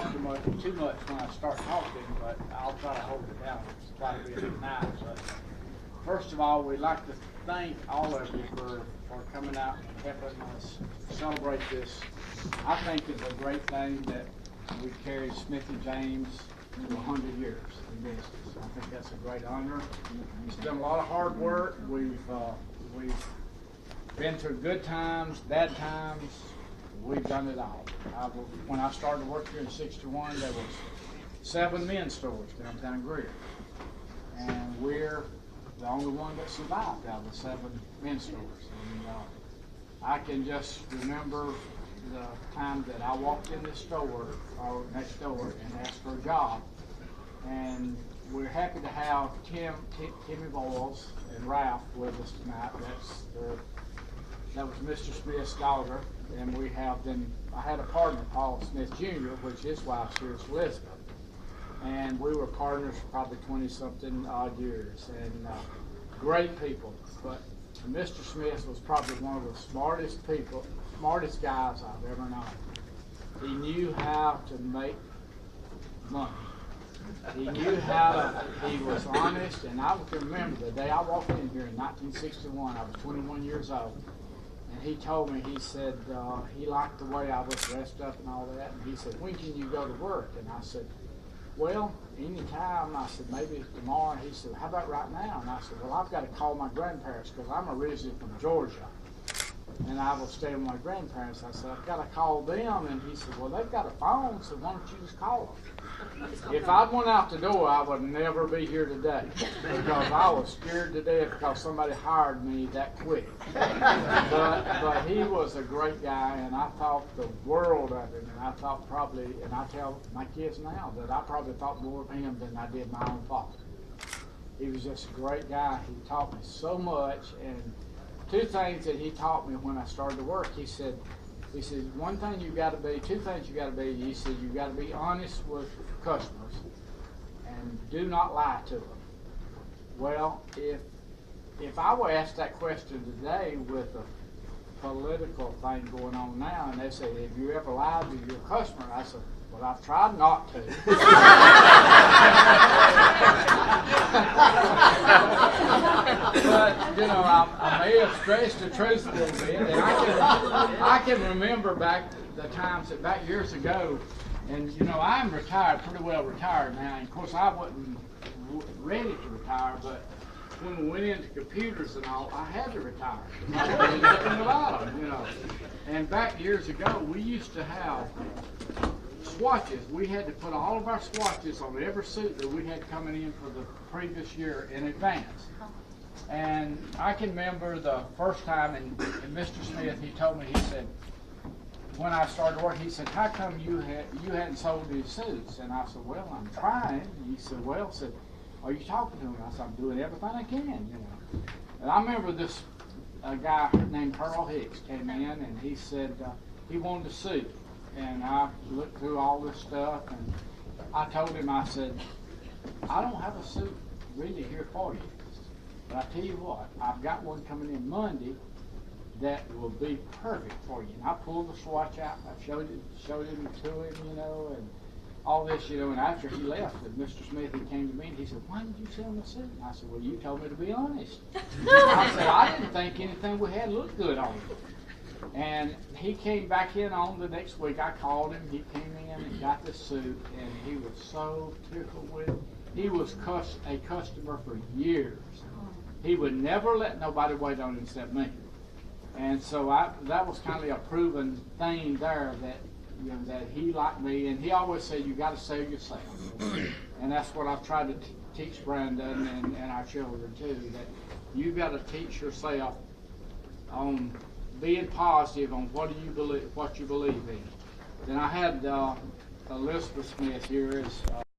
too much when I start talking, but I'll try to hold it down. It's try to be nice. But first of all, we'd like to thank all of you for coming out and helping us celebrate this. I think it's a great thing that we carried Smith & James to 100 years in business. I think that's a great honor. It's done a lot of hard work. We've been through good times, bad times. We've done it all. When I started work here in '61, there was 7 men's stores downtown Greer, and we're the only one that survived out of the 7 men's stores. And I can just remember the time that I walked in this store, or next door, and asked for a job. And we're happy to have Timmy Boyles and Ralph with us tonight. That was Mr. Smith's daughter, and I had a partner, Paul Smith Jr., which his wife's here is Elizabeth. And we were partners for probably 20-something odd years, and great people. But Mr. Smith was probably one of the smartest guys I've ever known. He knew how to make money. He knew he was honest, and I can remember the day I walked in here in 1961, I was 21 years old. And he told me, he said, he liked the way I was dressed up and all that. And he said, when can you go to work? And I said, well, anytime. I said, maybe tomorrow. He said, how about right now? And I said, well, I've got to call my grandparents because I'm originally from Georgia. And I will stay with my grandparents. I said, I've got to call them. And he said, well, they've got a phone, so why don't you just call them? If I went out the door, I would never be here today because I was scared to death because somebody hired me that quick. But he was a great guy, and I thought the world of him. And I thought probably, and I tell my kids now that I probably thought more of him than I did my own father. He was just a great guy. He taught me so much, and 2 things that he taught me when I started to work. He said, one thing you got to be, 2 things you got to be. He said, you got to be honest with customers and do not lie to them. Well, if I were asked that question today with a political thing going on now, and they say, have you ever lied to your customer? I said, well, I've tried not to. But, you know, I may have stretched the truth a little bit. And I can remember back years ago, and, you know, I'm retired, pretty well retired now. And, of course, I wasn't ready to retire, but when we went into computers and all, I had to retire. I didn't know nothing about them, you know. And back years ago, we used to have swatches. We had to put all of our swatches on every suit that we had coming in for the previous year in advance. And I can remember the first time, and Mr. Smith, he told me, he said, when I started work, he said, how come you hadn't sold these suits? And I said, well, I'm trying. And he said, well, are you talking to him? I said, I'm doing everything I can, you know. And I remember this guy named Harold Hicks came in, and he said he wanted a suit. And I looked through all this stuff, and I told him, I said, I don't have a suit really here for you. But I tell you what, I've got one coming in Monday that will be perfect for you. And I pulled the swatch out, I showed it to him, you know, and all this, you know. And after he left, Mr. Smith, he came to me and he said, why did you sell me a suit? And I said, well, you told me to be honest. I said, I didn't think anything we had looked good on it. And he came back in on the next week. I called him. He came in and got the suit, and he was so tickled with it. He was a customer for years. He would never let nobody wait on him except me. And so that was kind of a proven thing there that, you know, that he liked me. And he always said, you got to sell yourself. And that's what I've tried to teach Brandon and our children too, that you got to teach yourself on being positive on what you believe in. Then I had Elizabeth Smith here.